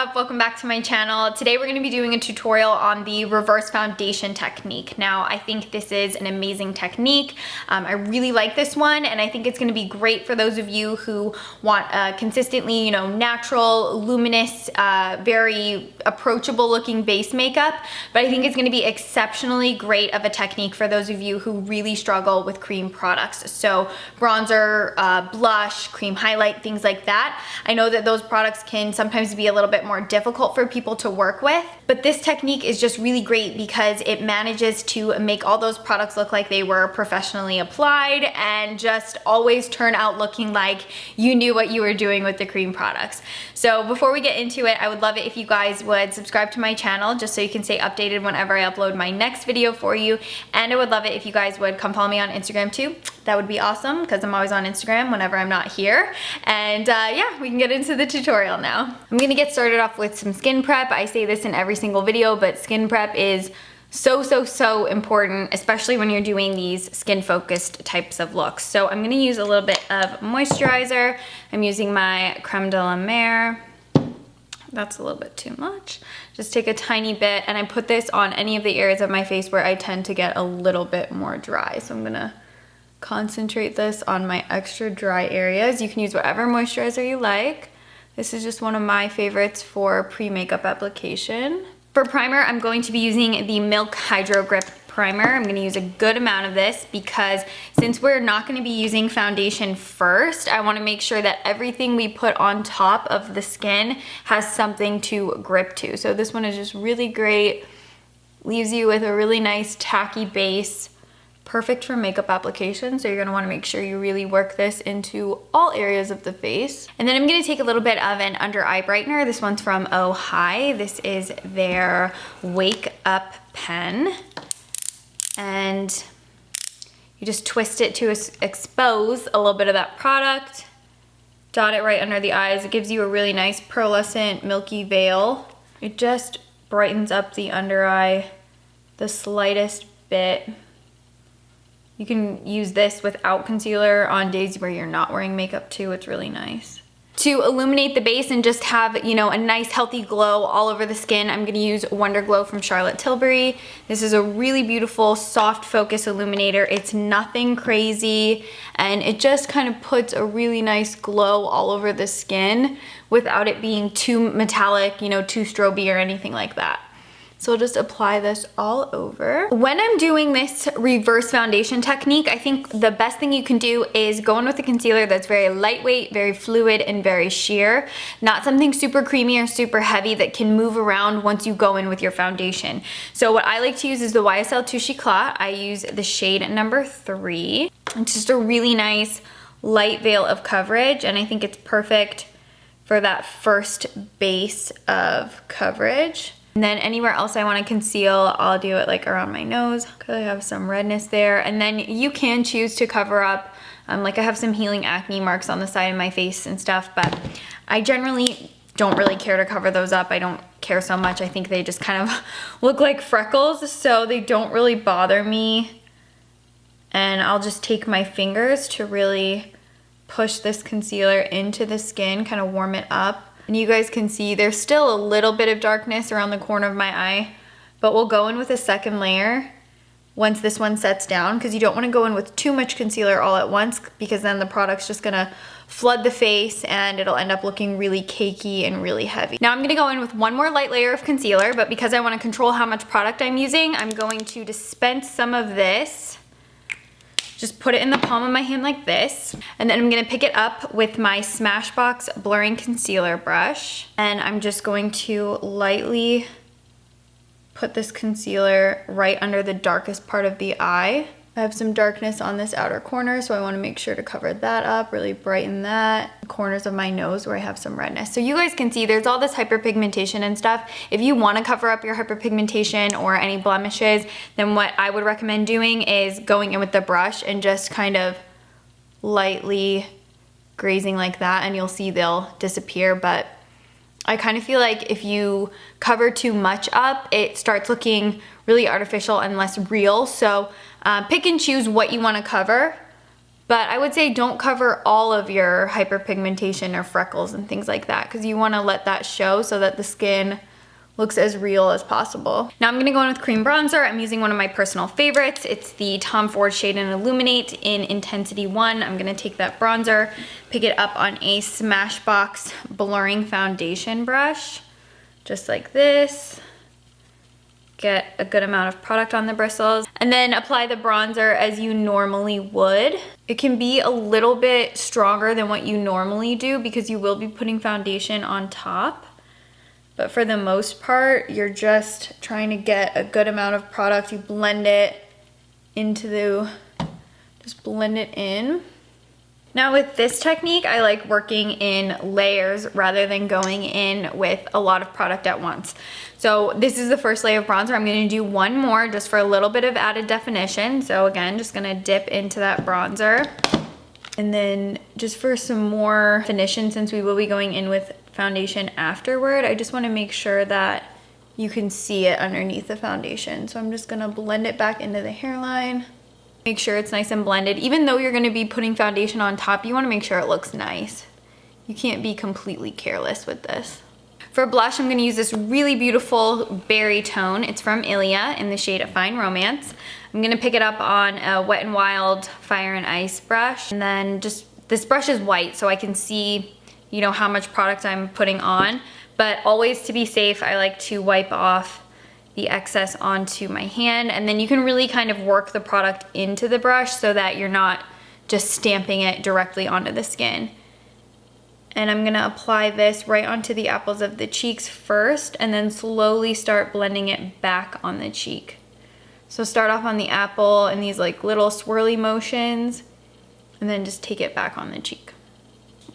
up? Welcome back to my channel. Today we're going to be doing a tutorial on the reverse foundation technique. Now I think this is an amazing technique. I really like this one and I think it's going to be great for those of you who want a consistently, natural, luminous, very approachable looking base makeup. But I think it's going to be exceptionally great of a technique for those of you who really struggle with cream products. So bronzer, blush, cream highlight, things like that. I know that those products can sometimes be a little bit more difficult for people to work with, but this technique is just really great because it manages to make all those products look like they were professionally applied and just always turn out looking like you knew what you were doing with the cream products. So before we get into it, I would love it if you guys would subscribe to my channel just so you can stay updated whenever I upload my next video for you. And I would love it if you guys would come follow me on Instagram too. That would be awesome because I'm always on Instagram whenever I'm not here. And yeah, we can get into the tutorial now. I'm gonna get started off with some skin prep. I say this in every single video, but skin prep is so important, especially when you're doing these skin focused types of looks. So I'm gonna use a little bit of moisturizer. I'm using my Creme de la Mer. That's a little bit too much. Just take a tiny bit and I put this on any of the areas of my face where I tend to get a little bit more dry. So I'm gonna concentrate this on my extra dry areas. You can use whatever moisturizer you like. This is just one of my favorites for pre-makeup application. For primer, I'm going to be using the Milk Hydro Grip Primer. I'm gonna use a good amount of this because since we're not gonna be using foundation first, I wanna make sure that everything we put on top of the skin has something to grip to. So this one is just really great. Leaves you with a really nice tacky base. Perfect for makeup application, so you're gonna wanna make sure you really work this into all areas of the face. And then I'm gonna take a little bit of an under eye brightener. This one's from Oh Hi. This is their Wake Up pen. And you just twist it to expose a little bit of that product. Dot it right under the eyes. It gives you a really nice pearlescent milky veil. It just brightens up the under eye the slightest bit. You can use this without concealer on days where you're not wearing makeup too. It's really nice. To illuminate the base and just have, a nice healthy glow all over the skin, I'm gonna use Wonder Glow from Charlotte Tilbury. This is a really beautiful soft focus illuminator. It's nothing crazy and it just kind of puts a really nice glow all over the skin without it being too metallic, too stroby or anything like that. So I'll just apply this all over. When I'm doing this reverse foundation technique, I think the best thing you can do is go in with a concealer that's very lightweight, very fluid, and very sheer. Not something super creamy or super heavy that can move around once you go in with your foundation. So what I like to use is the YSL Touche Éclat. I use the shade number 3. It's just a really nice light veil of coverage, and I think it's perfect for that first base of coverage. And then anywhere else I want to conceal, I'll do it like around my nose because I have some redness there. And then you can choose to cover up, like I have some healing acne marks on the side of my face and stuff, but I generally don't really care to cover those up. I don't care so much. I think they just kind of look like freckles, so they don't really bother me. And I'll just take my fingers to really push this concealer into the skin, kind of warm it up. And you guys can see there's still a little bit of darkness around the corner of my eye, but we'll go in with a second layer once this one sets down because you don't want to go in with too much concealer all at once because then the product's just gonna flood the face and it'll end up looking really cakey and really heavy. Now I'm gonna go in with one more light layer of concealer, but because I want to control how much product I'm using, I'm going to dispense some of this. Just put it in the palm of my hand like this. And then I'm gonna pick it up with my Smashbox Blurring Concealer brush. And I'm just going to lightly put this concealer right under the darkest part of the eye. I have some darkness on this outer corner, so I wanna make sure to cover that up, really brighten that. The corners of my nose where I have some redness. So you guys can see there's all this hyperpigmentation and stuff. If you wanna cover up your hyperpigmentation or any blemishes, then what I would recommend doing is going in with the brush and just kind of lightly grazing like that, and you'll see they'll disappear. But I kind of feel like if you cover too much up, it starts looking really artificial and less real. So pick and choose what you want to cover, But I would say don't cover all of your hyperpigmentation or freckles and things like that, because you want to let that show so that the skin looks as real as possible. Now I'm gonna go in with cream bronzer. I'm using one of my personal favorites. It's the Tom Ford Shade and Illuminate in Intensity 1. I'm gonna take that bronzer, pick it up on a Smashbox blurring foundation brush, just like this. Get a good amount of product on the bristles, and then apply the bronzer as you normally would. It can be a little bit stronger than what you normally do because you will be putting foundation on top. But for the most part, you're just trying to get a good amount of product. You blend it into just blend it in. Now with this technique, I like working in layers rather than going in with a lot of product at once. So this is the first layer of bronzer. I'm gonna do one more just for a little bit of added definition. So again, just gonna dip into that bronzer. And then just for some more definition, since we will be going in with foundation afterward, I just want to make sure that you can see it underneath the foundation. So I'm just gonna blend it back into the hairline. Make sure it's nice and blended. Even though you're gonna be putting foundation on top, you wanna make sure it looks nice. You can't be completely careless with this. For blush, I'm gonna use this really beautiful berry tone. It's from Ilia in the shade of Fine Romance. I'm gonna pick it up on a Wet n Wild Fire and Ice brush. And then this brush is white, so I can see how much product I'm putting on, but always to be safe, I like to wipe off the excess onto my hand, and then you can really kind of work the product into the brush so that you're not just stamping it directly onto the skin. And I'm gonna apply this right onto the apples of the cheeks first, and then slowly start blending it back on the cheek. So start off on the apple in these like little swirly motions, and then just take it back on the cheek.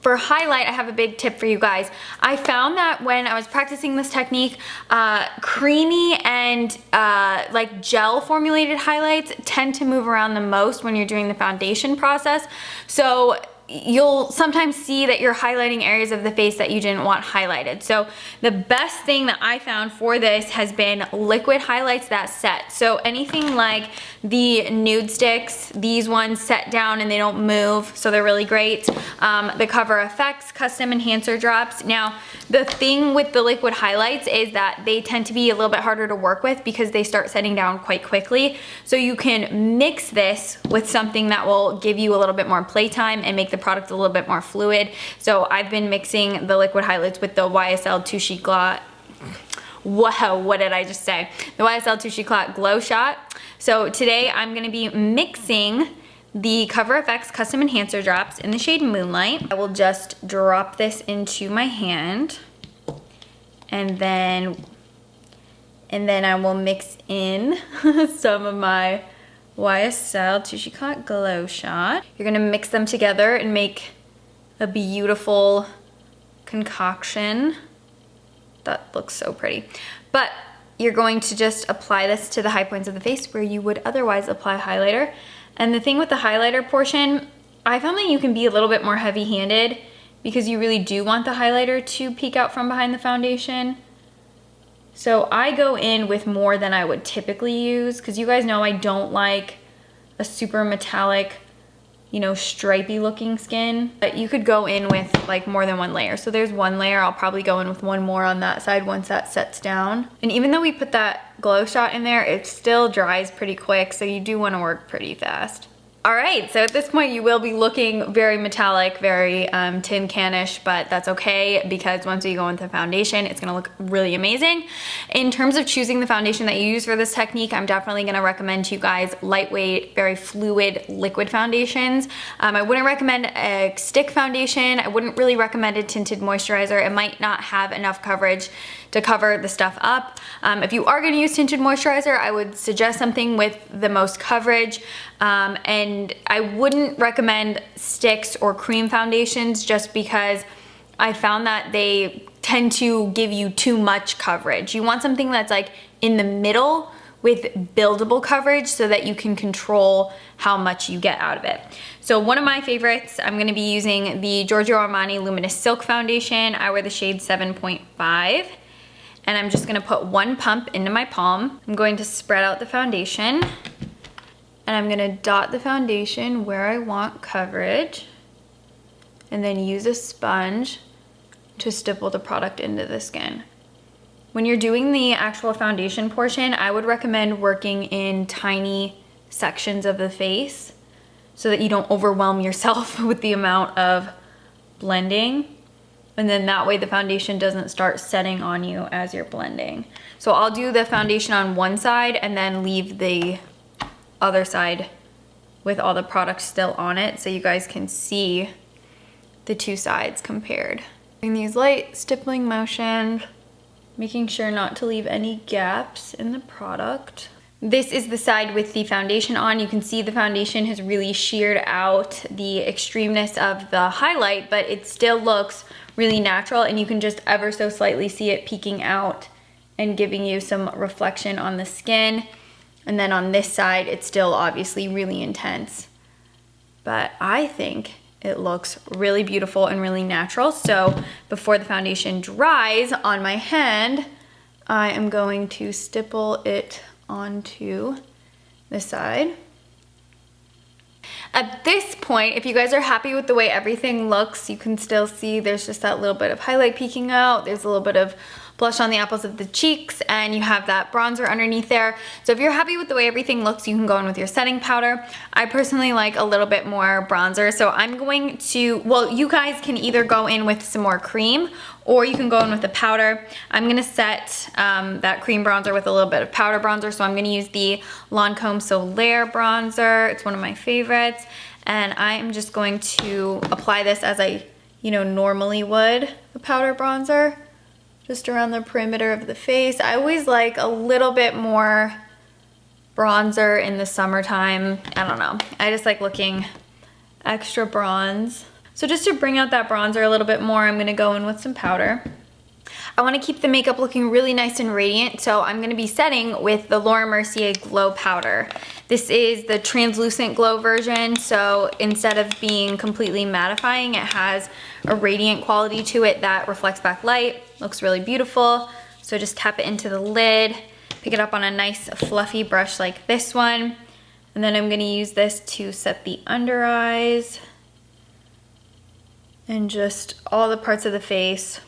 For highlight, I have a big tip for you guys. I found that when I was practicing this technique, creamy and like gel formulated highlights tend to move around the most when you're doing the foundation process. So you'll sometimes see that you're highlighting areas of the face that you didn't want highlighted. So the best thing that I found for this has been liquid highlights that set. So anything like the nude sticks, these ones set down and they don't move, so they're really great. The Cover FX Custom Enhancer Drops. Now, the thing with the liquid highlights is that they tend to be a little bit harder to work with because they start setting down quite quickly. So you can mix this with something that will give you a little bit more playtime and make the product a little bit more fluid. So I've been mixing the liquid highlights with the YSL Two Sheet Gloss. Whoa, what did I just say? The YSL Two Sheet Gloss Glow Shot. So today I'm gonna be mixing the Cover FX Custom Enhancer Drops in the shade Moonlight. I will just drop this into my hand, and then I will mix in some of my YSL Two Sheet Gloss Glow Shot. You're gonna mix them together and make a beautiful concoction. That looks so pretty. But you're going to just apply this to the high points of the face where you would otherwise apply highlighter. And the thing with the highlighter portion, I found that you can be a little bit more heavy-handed because you really do want the highlighter to peek out from behind the foundation. So I go in with more than I would typically use, because you guys know I don't like a super metallic, stripey looking skin. But you could go in with like more than one layer. So there's one layer, I'll probably go in with one more on that side once that sets down. And even though we put that glow shot in there, it still dries pretty quick, so you do want to work pretty fast. All right, so at this point you will be looking very metallic, very tin can-ish, but that's okay because once we go into foundation, it's gonna look really amazing. In terms of choosing the foundation that you use for this technique, I'm definitely gonna recommend to you guys lightweight, very fluid liquid foundations. I wouldn't recommend a stick foundation. I wouldn't really recommend a tinted moisturizer. It might not have enough coverage to cover the stuff up. If you are gonna use tinted moisturizer, I would suggest something with the most coverage, and I wouldn't recommend sticks or cream foundations just because I found that they tend to give you too much coverage. You want something that's like in the middle with buildable coverage so that you can control how much you get out of it. So one of my favorites, I'm gonna be using the Giorgio Armani Luminous Silk Foundation. I wear the shade 7.5. And I'm just gonna put one pump into my palm. I'm going to spread out the foundation. And I'm gonna dot the foundation where I want coverage, and then use a sponge to stipple the product into the skin. When you're doing the actual foundation portion, I would recommend working in tiny sections of the face so that you don't overwhelm yourself with the amount of blending. And then that way the foundation doesn't start setting on you as you're blending. So I'll do the foundation on one side and then leave the other side with all the product still on it so you guys can see the two sides compared. Doing these light stippling motions, making sure not to leave any gaps in the product. This is the side with the foundation on. You can see the foundation has really sheared out the extremeness of the highlight, but it still looks really natural, and you can just ever so slightly see it peeking out and giving you some reflection on the skin. And then on this side, it's still obviously really intense. But I think it looks really beautiful and really natural. So before the foundation dries on my hand, I am going to stipple it onto the side. At this point, if you guys are happy with the way everything looks, you can still see there's just that little bit of highlight peeking out. There's a little bit of blush on the apples of the cheeks, and you have that bronzer underneath there. So if you're happy with the way everything looks, you can go in with your setting powder. I personally like a little bit more bronzer, so I'm going to, well, you guys can either go in with some more cream or you can go in with the powder. I'm gonna set that cream bronzer with a little bit of powder bronzer, so I'm gonna use the Lancome Solaire bronzer. It's one of my favorites, and I am just going to apply this as I, normally would a powder bronzer, just around the perimeter of the face. I always like a little bit more bronzer in the summertime. I don't know. I just like looking extra bronze. So just to bring out that bronzer a little bit more, I'm gonna go in with some powder. I wanna keep the makeup looking really nice and radiant, so I'm gonna be setting with the Laura Mercier Glow Powder. This is the translucent glow version, so instead of being completely mattifying, it has a radiant quality to it that reflects back light. Looks really beautiful. So just tap it into the lid, pick it up on a nice fluffy brush like this one, and then I'm gonna use this to set the under eyes and just all the parts of the face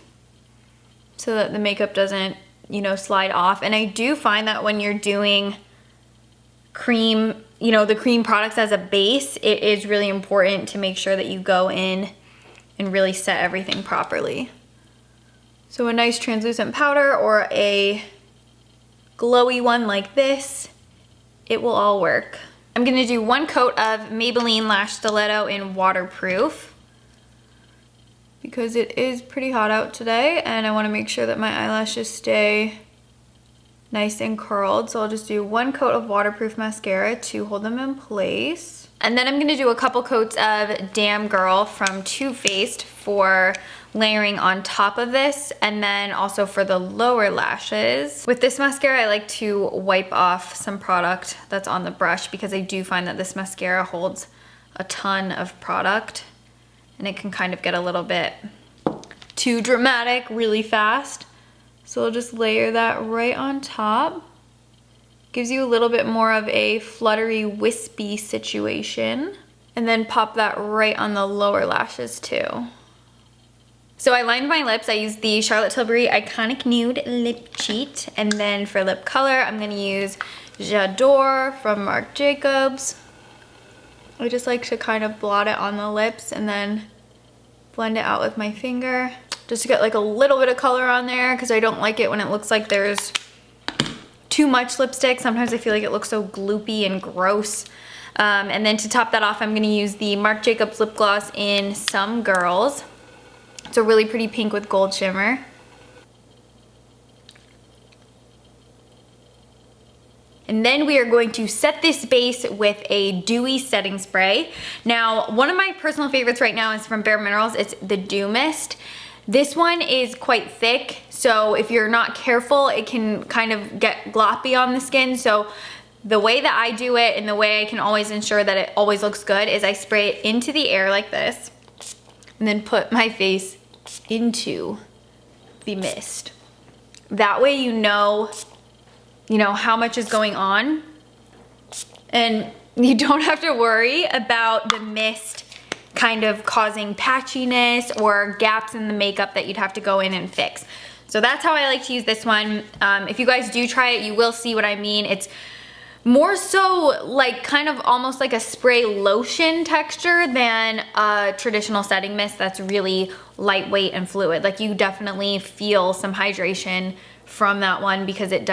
so that the makeup doesn't, slide off. And I do find that when you're doing cream, the cream products as a base, it is really important to make sure that you go in and really set everything properly. So a nice translucent powder or a glowy one like this, it will all work. I'm gonna do one coat of Maybelline Lash Stiletto in waterproof because it is pretty hot out today and I wanna make sure that my eyelashes stay nice and curled. So I'll just do one coat of waterproof mascara to hold them in place. And then I'm gonna do a couple coats of Damn Girl from Too Faced for layering on top of this, and then also for the lower lashes. With this mascara, I like to wipe off some product that's on the brush because I do find that this mascara holds a ton of product and it can kind of get a little bit too dramatic really fast. So I'll just layer that right on top. Gives you a little bit more of a fluttery, wispy situation. And then pop that right on the lower lashes too. So I lined my lips. I used the Charlotte Tilbury Iconic Nude Lip Cheat. And then for lip color, I'm gonna use J'adore from Marc Jacobs. I just like to kind of blot it on the lips and then blend it out with my finger. Just to get like a little bit of color on there because I don't like it when it looks like there's too much lipstick. Sometimes I feel like it looks so gloopy and gross. And then to top that off, I'm gonna use the Marc Jacobs lip gloss in Some Girls. It's a really pretty pink with gold shimmer. And then we are going to set this base with a dewy setting spray. Now, one of my personal favorites right now is from Bare Minerals. It's the Dew Mist. This one is quite thick, so if you're not careful, it can kind of get gloppy on the skin. So the way that I do it and the way I can always ensure that it always looks good is I spray it into the air like this and then put my face into the mist. That way you know how much is going on. And you don't have to worry about the mist kind of causing patchiness or gaps in the makeup that you'd have to go in and fix. So that's how I like to use this one. If you guys do try it, you will see what I mean. It's more so like kind of almost like a spray lotion texture than a traditional setting mist that's really lightweight and fluid. Like you definitely feel some hydration from that one because it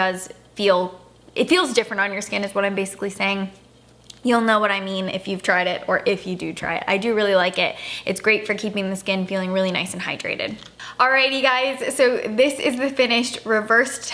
feels different on your skin is what I'm basically saying. You'll know what I mean if you've tried it or if you do try it. I do really like it. It's great for keeping the skin feeling really nice and hydrated. Alrighty guys, so this is the finished reverse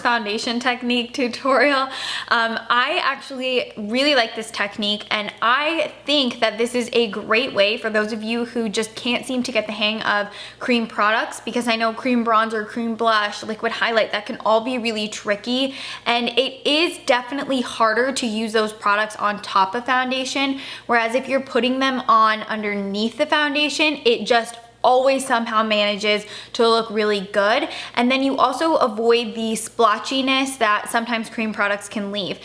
foundation technique tutorial. I actually really like this technique, and I think that this is a great way for those of you who just can't seem to get the hang of cream products, because I know cream bronzer, cream blush, liquid highlight, that can all be really tricky, and it is definitely harder to use those products on top of foundation, whereas if you're putting them on underneath the foundation, it just always somehow manages to look really good. And then you also avoid the splotchiness that sometimes cream products can leave.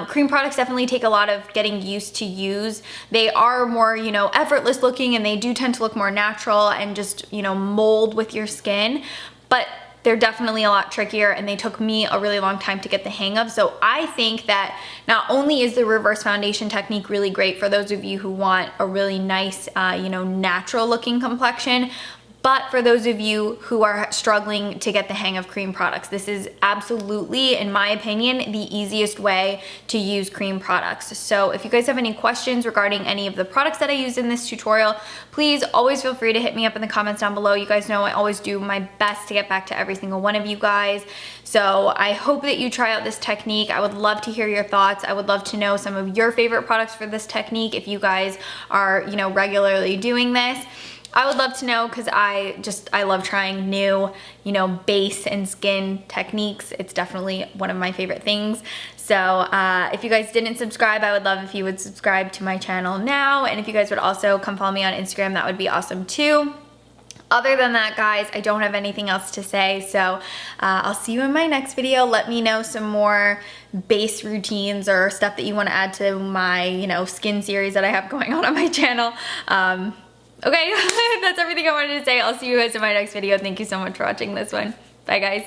Cream products definitely take a lot of getting used to use. They are more, you know, effortless looking, and they do tend to look more natural and just, you know, mold with your skin. But they're definitely a lot trickier, and they took me a really long time to get the hang of. So I think that not only is the reverse foundation technique really great for those of you who want a really nice, you know, natural looking complexion, but for those of you who are struggling to get the hang of cream products, this is absolutely, in my opinion, the easiest way to use cream products. So if you guys have any questions regarding any of the products that I use in this tutorial, please always feel free to hit me up in the comments down below. You guys know I always do my best to get back to every single one of you guys. So I hope that you try out this technique. I would love to hear your thoughts. I would love to know some of your favorite products for this technique if you guys are, you know, regularly doing this. I would love to know, because I love trying new, you know, base and skin techniques. It's definitely one of my favorite things. So if you guys didn't subscribe, I would love if you would subscribe to my channel now. And if you guys would also come follow me on Instagram, that would be awesome too. Other than that, guys, I don't have anything else to say, so I'll see you in my next video. Let me know some more base routines or stuff that you want to add to my, you know, skin series that I have going on my channel. Okay, that's everything I wanted to say. I'll see you guys in my next video. Thank you so much for watching this one. Bye, guys.